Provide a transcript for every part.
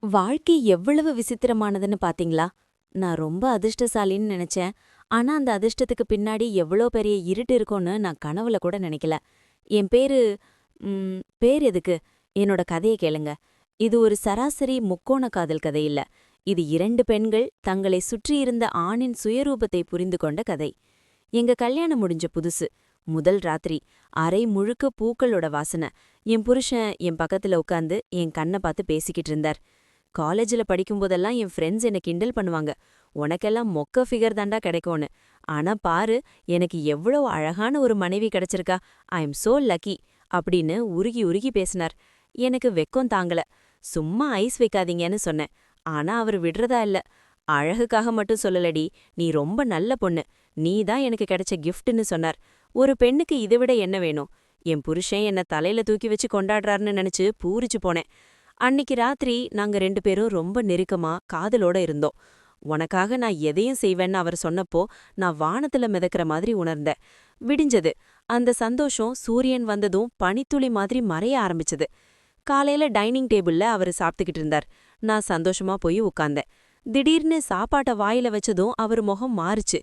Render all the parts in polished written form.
வாழ்க்கை எவ்வளவு விசித்திரமானதுன்னு பாத்தீங்களா? நான் ரொம்ப அதிர்ஷ்டசாலின்னு நினைச்சேன். ஆனா அந்த அதிர்ஷ்டத்துக்கு பின்னாடி எவ்வளோ பெரிய இருட்டு இருக்கும்னு நான் கனவுல கூட நினைக்கல. என் பேரு பேர் எதுக்கு? என்னோட கதைய கேளுங்க. இது ஒரு சராசரி முக்கோண காதல் கதை இல்ல. இது 2 பெண்கள் தங்களை சுற்றியிருந்த ஆணின் சுயரூபத்தை புரிந்து கொண்ட கதை. எங்க கல்யாணம் முடிஞ்ச புதுசு. முதல் ராத்திரி. அறை முழுக்க பூக்களோட வாசனை. என் புருஷன் என் பக்கத்துல உட்காந்து என் கண்ண பார்த்து பேசிக்கிட்டு இருந்தார். காலேஜ்ல படிக்கும்போதெல்லாம் என் ஃப்ரெண்ட்ஸ் என்ன கிண்டல் பண்ணுவாங்க. உனக்கெல்லாம் மொக்க ஃபிகர் தாண்டா கிடைக்கும்னு. ஆனா பாரு, எனக்கு எவ்வளோ அழகான ஒரு மனைவி கிடைச்சிருக்கா. ஐ எம் சோ லக்கி அப்படின்னு உருகி உருகி பேசினார். எனக்கு வெக்கம் தாங்கல. சும்மா ஐஸ் வைக்காதீங்கன்னு சொன்னேன். ஆனா அவர் விடுறதா இல்ல. அழகுக்காக மட்டும் சொல்லலடி, நீ ரொம்ப நல்ல பொண்ணு. நீ தான் எனக்கு கிடைச்ச கிஃப்ட்னு சொன்னார். ஒரு பெண்ணுக்கு இதை விட என்ன வேணும்? என் புருஷன் என்ன தலையில தூக்கி வச்சு கொண்டாடுறாருன்னு நினைச்சு பூரிச்சு போனேன். அன்னிக்கு ராத்திரி நாங்க 2 பேரும் ரொம்ப நெருக்கமா காதலோட இருந்தோம். உனக்காக நான் எதையும் செய்வேன்னு அவர் சொன்னப்போ நான் வானத்துல மிதக்கிற மாதிரி உணர்ந்தேன். விடிஞ்சது. அந்த சந்தோஷம் சூரியன் வந்ததும் பனித்துளி மாதிரி மறைய ஆரம்பிச்சது. காலையில டைனிங் டேபிள்ல அவர் சாப்பிட்டுக்கிட்டு இருந்தார். நான் சந்தோஷமா போய் உட்கார்ந்தேன். திடீர்னு சாப்பாட்ட வாயில வச்சதும் அவர் முகம் மாறுச்சு.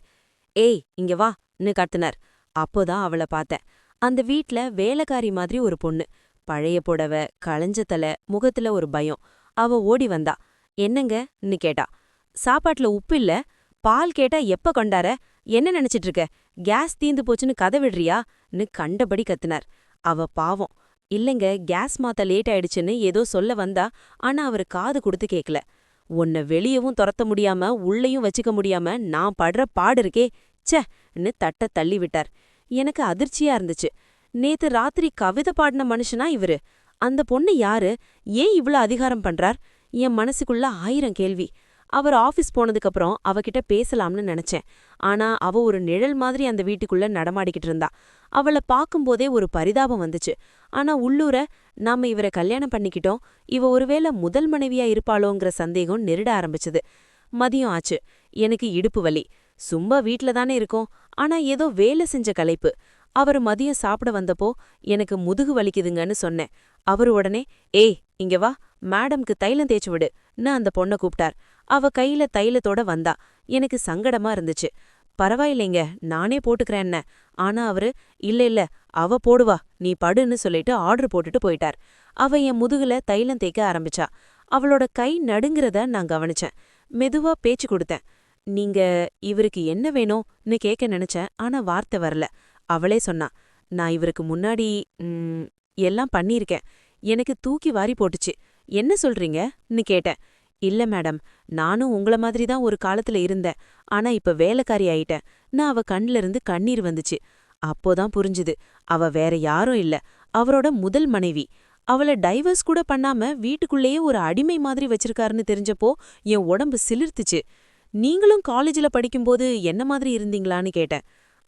ஏய் இங்க வான்னு கத்துனார். அப்போதான் அவள பார்த்தேன். அந்த வீட்ல வேலைக்காரி மாதிரி ஒரு பொண்ணு. பழைய புடவ, களைஞ்ச தலை, முகத்துல ஒரு பயம். அவ ஓடி வந்தா. என்னங்கன்னு கேட்டா. சாப்பாட்டுல உப்பு இல்ல. பால் கேட்டா எப்ப கொண்டார? என்ன நினைச்சிட்டு இருக்க? கேஸ் தீந்து போச்சுன்னு கதை விடுறியான்னு கண்டபடி கத்துனார். அவ பாவம். இல்லைங்க, கேஸ் மாத்த லேட் ஆயிடுச்சுன்னு ஏதோ சொல்ல வந்தா. ஆனா அவரு காது கொடுத்து கேக்கல. உன்னை வெளியவும் துரத்த முடியாம உள்ளேயும் வச்சுக்க முடியாம நான் படுற பாடு இருக்கே, ச்சேன்னு தட்ட தள்ளி விட்டார். எனக்கு அதிர்ச்சியா இருந்துச்சு. நேத்து ராத்திரி கவிதை பாடின மனுஷனா இவரு? அந்த பொண்ணு யாரு? ஏன் இவ்ளோ அதிகாரம் பண்றார்? என் மனசுக்குள்ள 1000 கேள்வி. அவர் ஆபீஸ் போனதுக்கப்புறம் அவகிட்ட பேசலாம்னு நினைச்சேன். ஆனா அவ ஒரு நிழல் மாதிரி அந்த வீட்டுக்குள்ள நடமாடிக்கிட்டு இருந்தா. அவள பாக்கும்போதே ஒரு பரிதாபம் வந்துச்சு. ஆனா உள்ளூர நாம இவரை கல்யாணம் பண்ணிக்கிட்டோம், இவ ஒருவேளை முதல் மனைவியா இருப்பாளோங்கிற சந்தேகம் நெருட ஆரம்பிச்சது. மதியம் ஆச்சு. எனக்கு இடுப்பு வலி. சும்மா வீட்ல தானே இருக்கோம். ஆனா ஏதோ வேலை செஞ்ச களைப்பு. அவர் மதியம் சாப்பிட வந்தப்போ எனக்கு முதுகு வலிக்குதுங்கன்னு சொன்னேன். அவரு உடனே, ஏய் இங்க வா, மேடம்க்கு தைலம் தேய்ச்சு விடுன்னு அந்த பொண்ண கூப்பிட்டார். அவ கையில தைலத்தோட வந்தா. எனக்கு சங்கடமா இருந்துச்சு. பரவாயில்லைங்க, நானே போட்டுக்கிறேன்ன. ஆனா அவரு, இல்ல இல்ல, அவ போடுவா, நீ படுன்னு சொல்லிட்டு ஆர்டர் போட்டுட்டு போயிட்டார். அவ என் முதுகுல தைலம் தேய்க்க ஆரம்பிச்சா. அவளோட கை நடுங்கிறத நான் கவனிச்சேன். மெதுவா பேச்சு கொடுத்தேன். நீங்க இவருக்கு என்ன வேணும்னு கேட்க நினைச்சேன். ஆனா வார்த்தை வரல. அவளே சொன்னா, நான் இவருக்கு முன்னாடி எல்லாம் பண்ணியிருக்கேன். எனக்கு தூக்கி வாரி போட்டுச்சு. என்ன சொல்றீங்கன்னு கேட்டேன். இல்ல மேடம், நானும் உங்கள மாதிரி தான் ஒரு காலத்துல இருந்தேன். ஆனா இப்ப வேலைக்காரி ஆயிட்டேன். நான் அவ கண்ல இருந்து கண்ணீர் வந்துச்சு. அப்போதான் புரிஞ்சுது, அவ வேற யாரும் இல்ல, அவரோட முதல் மனைவி. அவள டைவர்ஸ் கூட பண்ணாம வீட்டுக்குள்ளேயே ஒரு அடிமை மாதிரி வச்சிருக்காருன்னு தெரிஞ்சப்போ என் உடம்பு சிலிர்த்துச்சு. நீங்களும் காலேஜ்ல படிக்கும்போது என்ன மாதிரி இருந்தீங்களான்னு கேட்டேன்.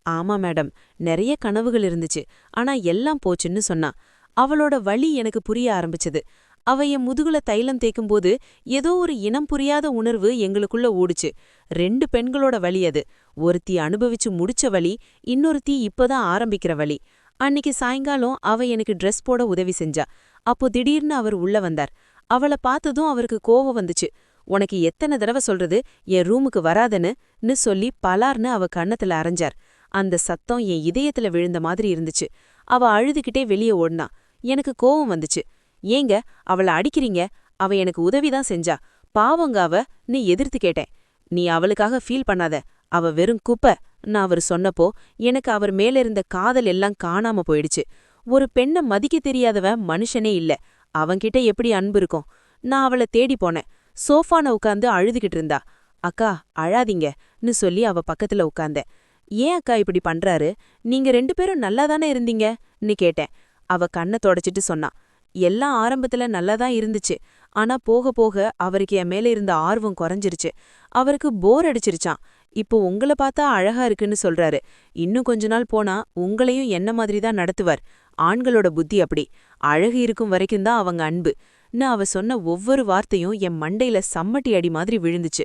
ஆமா மேடம், நிறைய கனவுகள் இருந்துச்சு. ஆனா எல்லாம் போச்சுன்னு சொன்னா. அவளோட வலி எனக்கு புரிய ஆரம்பிச்சது. அவ என் முதுகுல தைலம் தேய்க்கும்போது ஏதோ ஒரு இனம் புரியாத உணர்வு எங்களுக்குள்ள ஓடுச்சு. 2 பெண்களோட வலி அது. ஒருத்தி அனுபவிச்சு முடிச்ச வலி, இன்னொருத்தி இப்பதான் ஆரம்பிக்கிற வலி. அன்னிக்கு சாயங்காலம் அவ எனக்கு ட்ரெஸ் போட உதவி செஞ்சா. அப்போ திடீர்னு அவர் உள்ள வந்தார். அவள பார்த்ததும் அவருக்கு கோவம் வந்துச்சு. உனக்கு எத்தனை தடவை சொல்றது என் ரூமுக்கு வராதன்னு சொல்லி பலார்னு அவ கன்னத்துல அரைஞ்சார். அந்த சத்தம் என் இதயத்துல விழுந்த மாதிரி இருந்துச்சு. அவ அழுதுகிட்டே வெளியே ஓடினா. எனக்கு கோவம் வந்துச்சு. ஏங்க அவள அடிக்கிறீங்க? அவ எனக்கு உதவிதான் செஞ்சா. பாவங்க அவன்னு எதிர்த்து கேட்டேன். நீ அவளுக்காக ஃபீல் பண்ணாத, அவ வெறும் குப்பைன்னு அவர் சொன்னப்போ எனக்கு அவர் மேல இருந்த காதல் எல்லாம் காணாம போயிடுச்சு. ஒரு பெண்ண மதிக்க தெரியாதவன் மனுஷனே இல்ல. அவன்கிட்ட எப்படி அன்பு இருக்கும்? நான் அவளை தேடி போனேன். சோஃபான உட்காந்து அழுதுகிட்டு இருந்தா. அக்கா அழாதீங்கன்னு சொல்லி அவ பக்கத்துல உட்கார்ந்தேன். ஏன் அக்கா இப்படி பண்றாரு? நீங்க 2 பேரும் நல்லாதானே இருந்தீங்கன்னு கேட்டேன். அவ கண்ணை தொடச்சிட்டு சொன்னா. எல்லாம் ஆரம்பத்துல நல்லாதான் இருந்துச்சு. ஆனா போக போக அவருக்கு என் மேல இருந்த ஆர்வம் குறைஞ்சிருச்சு. அவருக்கு போர் அடிச்சிருச்சான். இப்போ உங்கள பார்த்தா அழகா இருக்குன்னு சொல்றாரு. இன்னும் கொஞ்ச நாள் போனா உங்களையும் என்ன மாதிரி தான் நடத்துவார். ஆண்களோட புத்தி அப்படி. அழகு இருக்கும் வரைக்கும் தான் அவங்க அன்புன்னு அவ சொன்ன ஒவ்வொரு வார்த்தையும் என் மண்டையில சம்மட்டி அடி மாதிரி விழுந்துச்சு.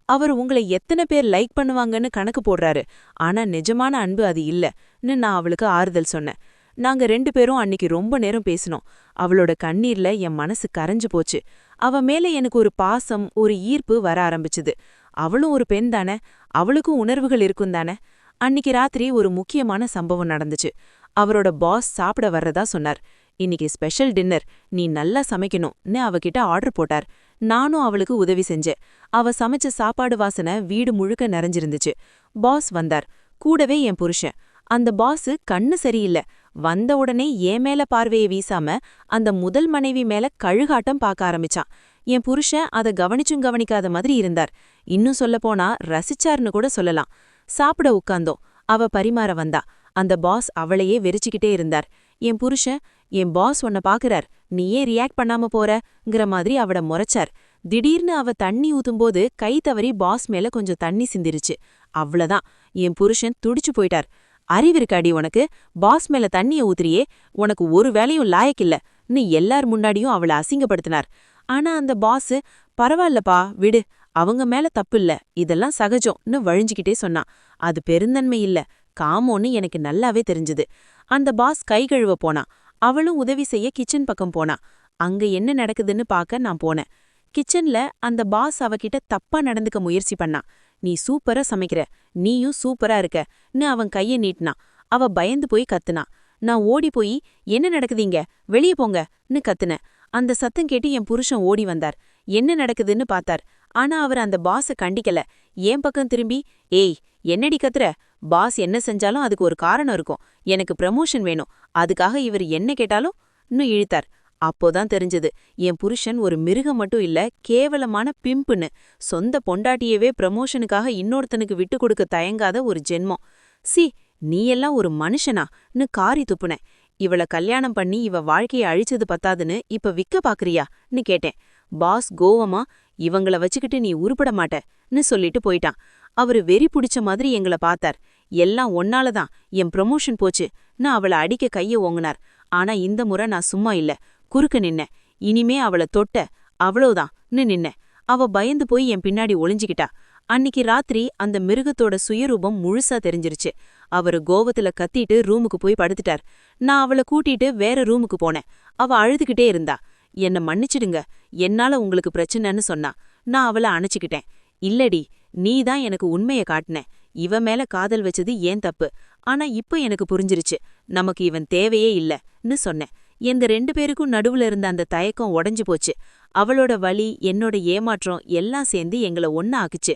அவர் உங்களை எத்தனை பேர் லைக் பண்ணுவாங்கன்னு கணக்கு போடுறாரு. ஆனா நிஜமான அன்பு அது இல்லன்னு நான் அவளுக்கு ஆறுதல் சொன்னேன். நாங்க 2 பேரும் அன்னிக்கு ரொம்ப நேரம் பேசினோம். அவளோட கண்ணீர்ல என் மனசு கரைஞ்சு போச்சு. அவ மேல எனக்கு ஒரு பாசம், ஒரு ஈர்ப்பு வர ஆரம்பிச்சுது. அவளும் ஒரு பெண் தானே, அவளுக்கும் உணர்வுகள் இருக்கும் தானே. அன்னிக்கு ராத்திரி ஒரு முக்கியமான சம்பவம் நடந்துச்சு. அவரோட பாஸ் சாப்பிட வர்றதா சொன்னார். இன்னைக்கு ஸ்பெஷல் டின்னர், நீ நல்லா சமைக்கணும்னு அவகிட்ட ஆர்டர் போட்டார். நானும் அவளுக்கு உதவி செஞ்சேன். அவ சமைச்ச சாப்பாடு வாசனை வீடு முழுக்க நிறைஞ்சிருந்துச்சு. பாஸ் வந்தார், கூடவே என் புருஷன். அந்த பாஸ் கண்ணு சரியில்லை. வந்த உடனே என் மேல பார்வையை வீசாம அந்த முதல் மனைவி மேல கழுகாட்டம் பார்க்க ஆரம்பிச்சான். என் புருஷன் அதை கவனிச்சும் கவனிக்காத மாதிரி இருந்தார். இன்னும் சொல்லப்போனா ரசிச்சார்னு கூட சொல்லலாம். சாப்பிட உட்கார்ந்தோம். அவ பரிமாற வந்தா. அந்த பாஸ் அவளையே வெறிச்சுக்கிட்டே இருந்தார். என் புருஷன், என் பாஸ் உன்னை பாக்குறார், நீ ஏன் ரியாக்ட் பண்ணாம போறங்கிற மாதிரி அவட முறைச்சார். திடீர்னு அவ தண்ணி ஊத்தும்போது கை தவறி பாஸ் மேல கொஞ்சம் தண்ணி சிந்திருச்சு. அவ்வளவுதான், என் புருஷன் துடிச்சு போயிட்டார். அறிவிருக்காடி உனக்கு, பாஸ் மேல தண்ணிய ஊத்துறியே, உனக்கு ஒரு வேலையும் லாயக்கில்லன்னு எல்லார் முன்னாடியும் அவளை அசிங்கப்படுத்தினார். ஆனா அந்த பாஸ், பரவாயில்லப்பா விடு, அவங்க மேல தப்பில்ல, இதெல்லாம் சகஜம்னு வழிஞ்சுக்கிட்டே சொன்னான். அது பெருந்தன்மை இல்ல, காமோன்னு எனக்கு நல்லாவே தெரிஞ்சுது. அந்த பாஸ் கை கழுவ போனா. அவளும் உதவி செய்ய கிச்சன் பக்கம் போனா. அங்க என்ன நடக்குதுன்னு பார்க்க நான் போனேன். கிச்சன்ல அந்த பாஸ் அவகிட்ட தப்பா நடந்துக்க முயற்சி பண்ணா. நீ சூப்பரா சமைக்கிற, நீயும் சூப்பரா இருக்கன்னு அவன் கைய நீட்டினான். அவ பயந்து போய் கத்துனா. நான் ஓடி போய், என்ன நடக்குதுங்க, வெளியே போங்கன்னு கத்துனேன். அந்த சத்தம் கேட்டு என் புருஷன் ஓடி வந்தார். என்ன நடக்குதுன்னு பார்த்தார். ஆனா அவர் அந்த பாஸ கண்டிக்கல. என் பக்கம் திரும்பி, ஏய் என்னடி கத்துற, பாஸ் என்ன செஞ்சாலும் அதுக்கு ஒரு காரணம் இருக்கும், எனக்கு ப்ரமோஷன் வேணும், அதுக்காக இவர் என்ன கேட்டாலும் இன்னும் இழுத்தார். அப்போதான் தெரிஞ்சது, என் புருஷன் ஒரு மிருகம் மட்டும் இல்ல, கேவலமான பிம்புன்னு. சொந்த பொண்டாட்டியவே ப்ரமோஷனுக்காக இன்னொருத்தனுக்கு விட்டு கொடுக்க தயங்காத ஒரு ஜென்மம். சி, நீ எல்லாம் ஒரு மனுஷனான்னு காரி துப்புனேன். இவள கல்யாணம் பண்ணி இவ வாழ்க்கையை அழிச்சது பத்தாதுன்னு இப்ப விக்க பாக்குறியான்னு கேட்டேன். பாஸ் கோவமா, இவங்கள வச்சுக்கிட்டு நீ உருப்பட மாட்டன்னு சொல்லிட்டு போயிட்டான். அவரு வெறி புடிச்ச மாதிரி எங்கள பார்த்தார். எல்லாம் ஒன்னாலதான் என் ப்ரமோஷன் போச்சுன்னு அவளை அடிக்க கைய ஓங்குனார். ஆனா இந்த முறை நான் சும்மா இல்ல, குறுக்க நின்னேன். இனிமே அவளை தொட்ட அவ்வளவுதான்னு நின்னேன். அவ பயந்து போய் என் பின்னாடி ஒளிஞ்சுக்கிட்டா. அன்னிக்கு ராத்திரி அந்த மிருகத்தோட சுயரூபம் முழுசா தெரிஞ்சிருச்சு. அவரு கோவத்துல கத்திட்டு ரூமுக்கு போய் படுத்துட்டார். நான் அவளை கூட்டிட்டு வேற ரூமுக்கு போனேன். அவ அழுதுகிட்டே இருந்தா. என்ன மன்னிச்சிடுங்க, என்னால உங்களுக்கு பிரச்சனைன்னு சொன்னா. நான் அவளை அணைச்சிக்கிட்டேன். இல்லடி, நீதான் எனக்கு உண்மைய காட்டின, இவ மேல காதல் வச்சது ஏன் தப்பு, ஆனா இப்ப எனக்கு புரிஞ்சிருச்சு, நமக்கு இவன் தேவையே இல்லன்னு சொன்னேன். எங்க 2 பேருக்கும் நடுவுல இருந்த அந்த தயக்கம் உடைஞ்சு போச்சு. அவளோட வலி, என்னோட ஏமாற்றம் எல்லாம் சேர்ந்து எங்கள ஒன்னா ஆக்குச்சு.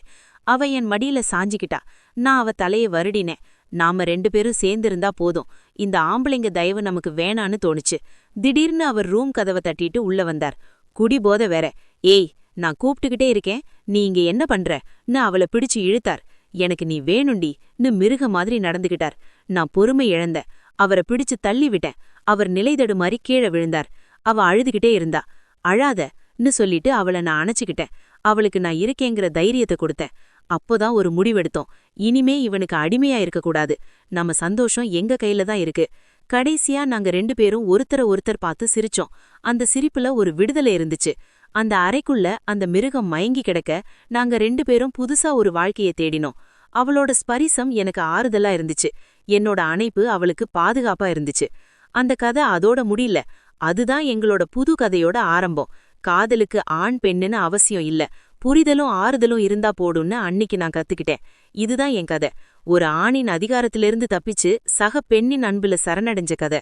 அவ என் மடியில சாஞ்சிக்கிட்டா. நான் அவ தலைய வருடினேன். நாம 2 பேரும் சேர்ந்திருந்தா போதும், இந்த ஆம்பளைங்க தயவு நமக்கு வேணான்னு தோணுச்சு. திடீர்னு அவர் ரூம் கதவை தட்டிட்டு உள்ள வந்தார். குடி போத வேற. ஏய், நான் கூப்பிட்டுக்கிட்டே இருக்கேன், நீ இங்க என்ன பண்றன்னு அவளை பிடிச்சு இழுத்தார். எனக்கு நீ வேணுண்டின்னு மிருக மாதிரி நடந்துகிட்டார். நான் பொறுமை இழந்தேன். அவரை பிடிச்சு தள்ளி விட்டேன். அவர் நிலைதடு மாதிரி கீழே விழுந்தார். அவ அழுதுகிட்டே இருந்தா. அழாதன்னு சொல்லிட்டு அவளை நான் அணைச்சிக்கிட்டேன். அவளுக்கு நான் இருக்கேங்கிற தைரியத்தை கொடுத்தேன். அப்போதான் ஒரு முடிவெடுத்தோம். இனிமே இவனுக்கு அடிமையா இருக்கக்கூடாது. நம்ம சந்தோஷம் எங்க கையில தான் இருக்கு. கடைசியா நாங்க 2 பேரும் ஒருத்தர ஒருத்தர் பார்த்து சிரிச்சோம். அந்த சிரிப்புல ஒரு விடுதலை இருந்துச்சு. அந்த அறைக்குள்ள அந்த மிருகம் மயங்கி கிடக்க நாங்க 2 பேரும் புதுசா ஒரு வாழ்க்கையை தேடினோம். அவளோட ஸ்பரிசம் எனக்கு ஆறுதலா இருந்துச்சு. என்னோட அணைப்பு அவளுக்கு பாதுகாப்பா இருந்துச்சு. அந்த கதை அதோட முடியல. அதுதான் எங்களோட புது கதையோட ஆரம்பம். காதலுக்கு ஆண் பெண்ணுன்னு அவசியம் இல்ல, புரிதலும் ஆறுதலும் இருந்தா போடும்னு அன்னிக்கு நான் கத்துக்கிட்டேன். இதுதான் என் கதை. ஒரு ஆணின் அதிகாரத்திலிருந்து தப்பிச்சு சக பெண்ணின் அன்புல சரணடைஞ்ச கதை.